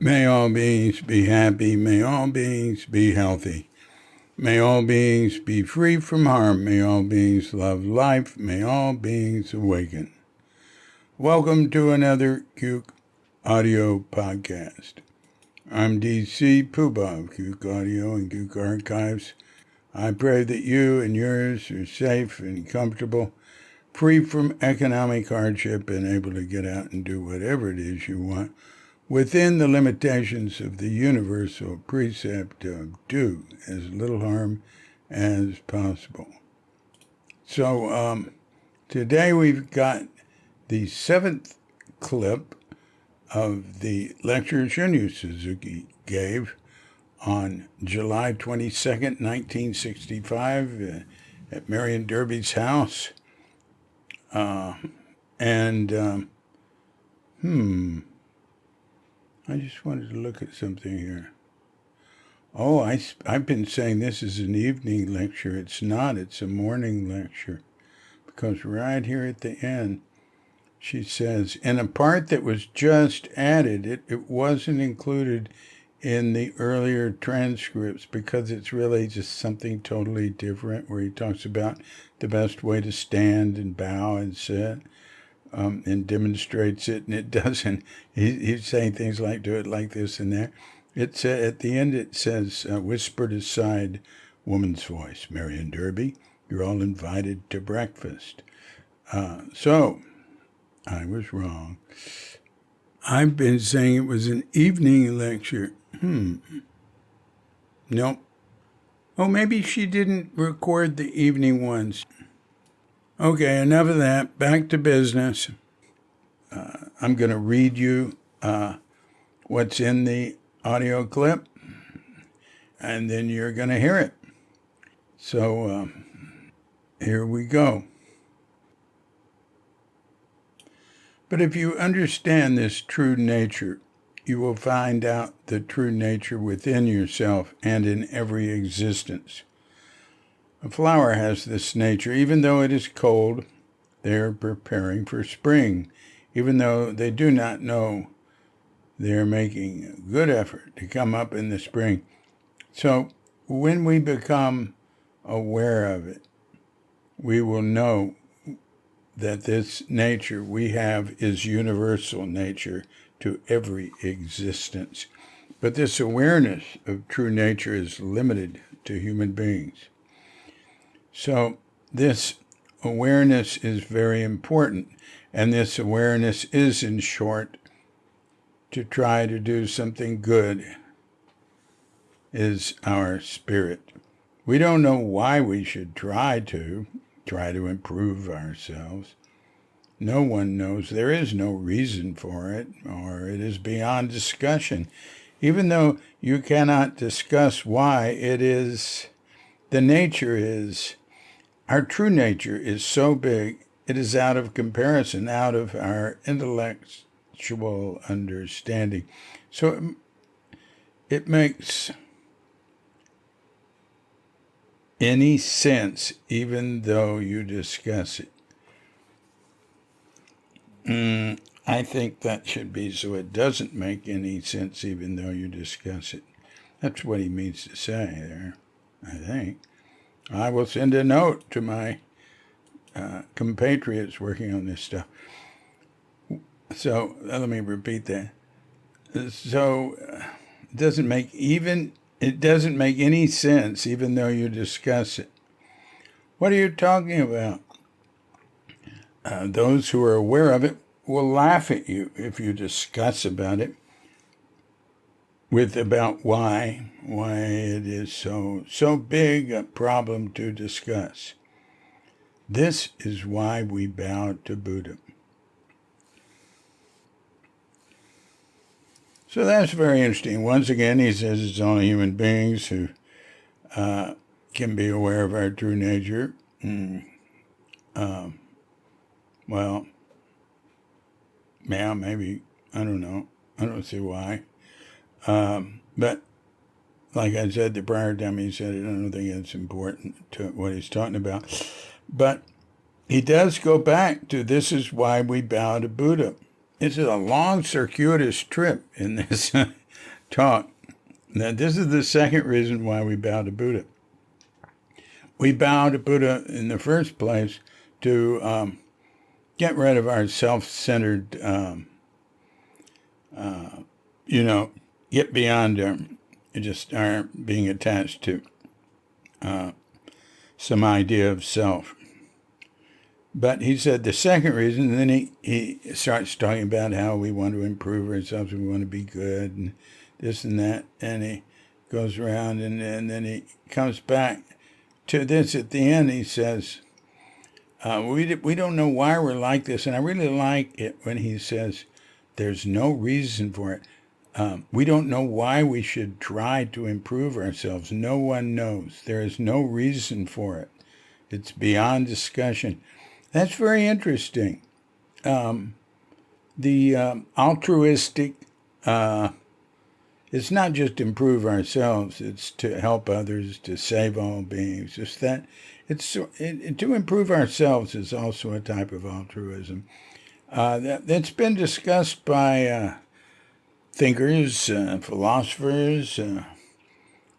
May all beings be happy. May all beings be healthy. May all beings be free from harm. May all beings love life. May all beings awaken. Welcome to another Cuke Audio podcast. I'm DC Poobah of Cuke Audio and Cuke Archives. I pray that you and yours are safe and comfortable, free from economic hardship, and able to get out and do whatever it is you want within the limitations of the universal precept of do as little harm as possible. So today we've got the 7th clip of the lecture Shunryu Suzuki gave on July 22nd, 1965 at Marion Derby's house. I just wanted to look at something here. Oh, I've been saying this is an evening lecture. It's not. It's a morning lecture. Because right here at the end, she says, in a part that was just added, it wasn't included in the earlier transcripts because it's really just something totally different where he talks about the best way to stand and bow and sit. And demonstrates it, and it doesn't. He's saying things like do it like this and that. It's at the end it says, whispered aside, woman's voice, Marion Derby, you're all invited to breakfast. So, I was wrong. I've been saying it was an evening lecture. Nope. Oh, maybe she didn't record the evening ones. Okay, enough of that. Back to business. I'm going to read you what's in the audio clip, and then you're going to hear it. So here we go. But if you understand this true nature, you will find out the true nature within yourself and in every existence. A flower has this nature. Even though it is cold, they are preparing for spring. Even though they do not know, they are making a good effort to come up in the spring. So when we become aware of it, we will know that this nature we have is universal nature to every existence. But this awareness of true nature is limited to human beings. So this awareness is very important, and this awareness is, in short, to try to do something good is our spirit. We don't know why we should try to improve ourselves. No one knows. There is no reason for it, or it is beyond discussion. Even though you cannot discuss why, it is, the nature is, our true nature is so big, it is out of comparison, out of our intellectual understanding. So it makes any sense even though you discuss it. I think that should be so it doesn't make any sense even though you discuss it. That's what he means to say there, I think. I will send a note to my compatriots working on this stuff. So let me repeat that. So it doesn't make any sense even though you discuss it. What are you talking about? Those who are aware of it will laugh at you if you discuss about it about why it is so big a problem to discuss. This is why we bow to Buddha. So that's very interesting. Once again, he says it's only human beings who can be aware of our true nature. Well, yeah, maybe. I don't know. I don't see why. But like I said the prior time he said it, I don't think it's important to what he's talking about. But he does go back to this is why we bow to Buddha. It's a long, circuitous trip in this taught that this is the second reason why we bow to Buddha. We bow to Buddha in the first place to get rid of our self-centered, get beyond just our being attached to some idea of self. But he said the second reason, and then he starts talking about how we want to improve ourselves, we want to be good, and this and that, and he goes around, and then he comes back to this at the end. He says, we don't know why we're like this, and I really like it when he says there's no reason for it. We don't know why we should try to improve ourselves. No one knows. There is no reason for it. It's beyond discussion. That's very interesting. The altruistic, it's not just improve ourselves, it's to help others, to save all beings. Just that, to improve ourselves is also a type of altruism. That's been discussed by thinkers, philosophers,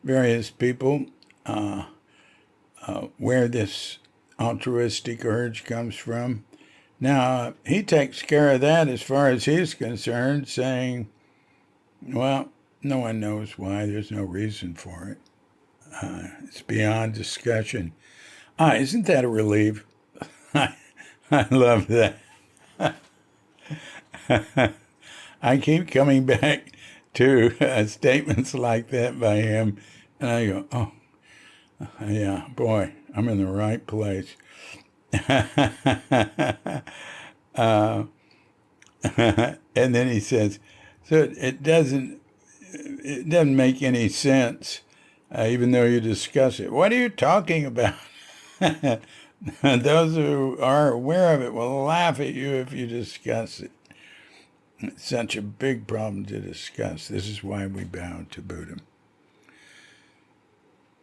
various people, where this altruistic urge comes from. Now, he takes care of that as far as he's concerned, saying, well, no one knows why. There's no reason for it. It's beyond discussion. Isn't that a relief? I love that. I keep coming back to statements like that by him, and I go, oh, yeah, boy, I'm in the right place. And then he says, so it doesn't make any sense, even though you discuss it. What are you talking about? Those who are aware of it will laugh at you if you discuss it. It's such a big problem to discuss. This is why we bow to Buddha.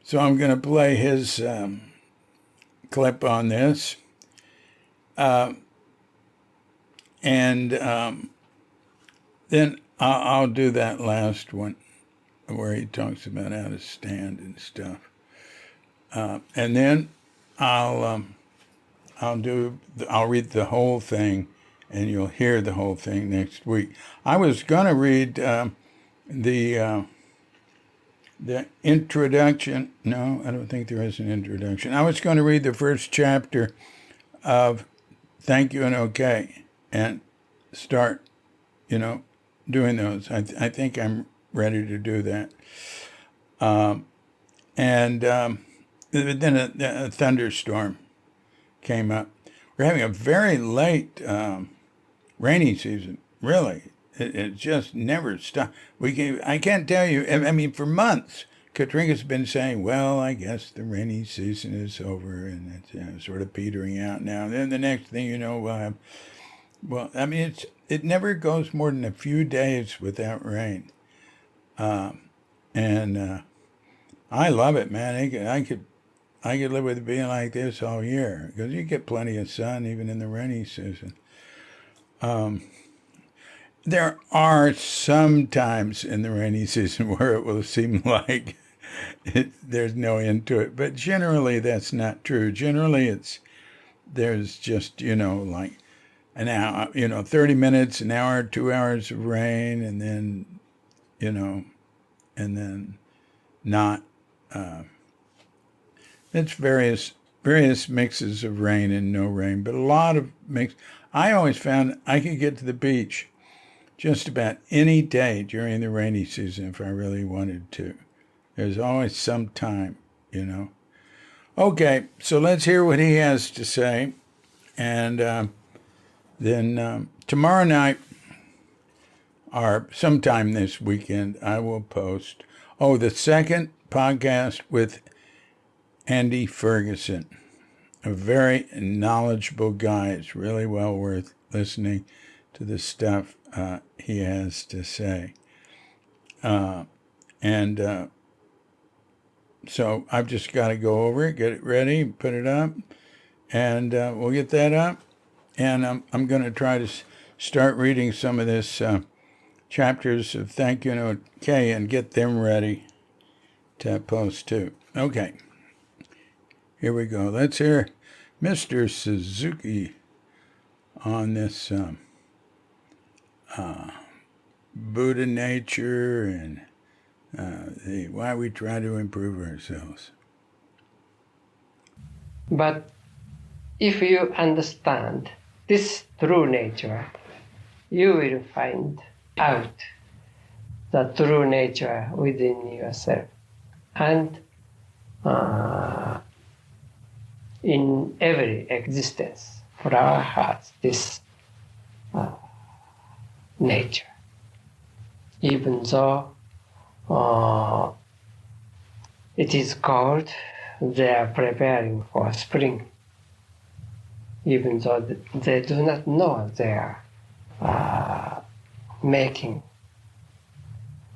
So I'm going to play his clip on this. And then I'll do that last one where he talks about how to stand and stuff. And then I'll read the whole thing, and you'll hear the whole thing next week. I was going to read the introduction. No, I don't think there is an introduction. I was going to read the first chapter of Thank You and Okay and start, doing those. I think I'm ready to do that. And then a thunderstorm came up. We're having a very late rainy season, really. It just never stopped. I can't tell you, I mean, for months, Katrina's been saying, well, I guess the rainy season is over, and it's sort of petering out now. And then the next thing you know, we'll have, it never goes more than a few days without rain. And I love it, man. I could live with it being like this all year, because you get plenty of sun even in the rainy season. There are some times in the rainy season where it will seem like there's no end to it, but generally that's not true. Generally there's just, like an hour, 30 minutes, an hour, 2 hours of rain, and then, and then not. It's various mixes of rain and no rain, but a lot of mix. I always found I could get to the beach just about any day during the rainy season if I really wanted to. There's always some time, Okay, so let's hear what he has to say. And then tomorrow night, or sometime this weekend, I will post, the second podcast with Andy Ferguson, a very knowledgeable guy. It's really well worth listening to the stuff he has to say. So I've just got to go over it, get it ready, put it up, and we'll get that up. And I'm going to try to start reading some of this chapters of Thank You Note K and get them ready to post too. Okay, here we go. Let's hear Mr. Suzuki on this Buddha nature and why we try to improve ourselves. But if you understand this true nature, you will find out the true nature within yourself. And in every existence for our hearts, this nature, even though it is cold, they are preparing for spring. Even though they do not know they are making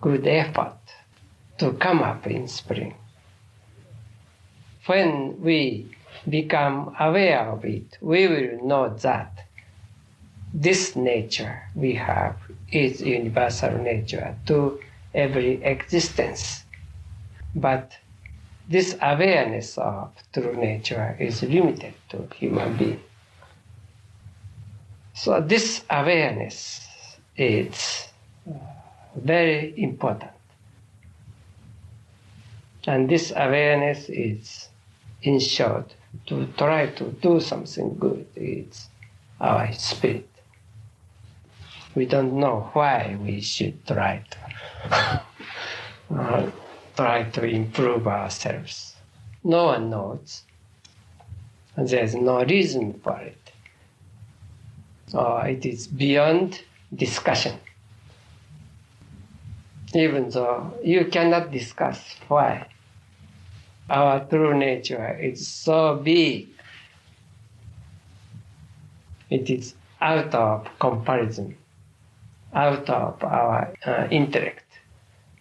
good effort to come up in spring. When we become aware of it, we will know that this nature we have is universal nature to every existence. But this awareness of true nature is limited to human being. So this awareness is very important. And this awareness is, in short, to try to do something good. It's our spirit. We don't know why we should try to improve ourselves. No one knows. There's no reason for it. It is beyond discussion. Even though you cannot discuss why our true nature is so big, it is out of comparison, out of our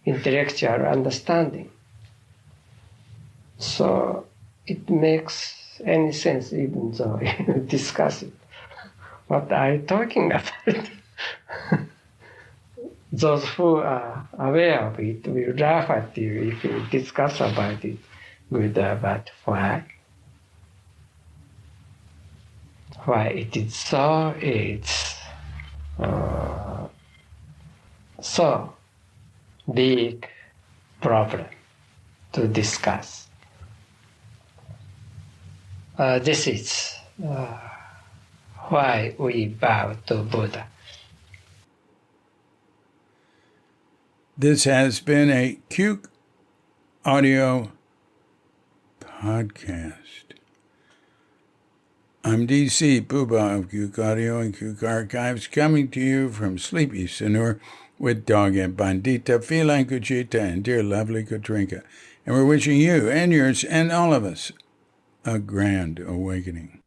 intellectual understanding. So it makes any sense even though you discuss it. What are you talking about? Those who are aware of it will laugh at you if you discuss about it with but why? Why it is so, it's so big problem to discuss. This is why we bow to Buddha. This has been a Cuke Audio podcast. I'm DC Poobah of Cuke Audio and Cuke Archives, coming to you from sleepy Sanur with Dog and Bandita, Feline Kuchita, and dear lovely Katrinka. And we're wishing you and yours and all of us a grand awakening.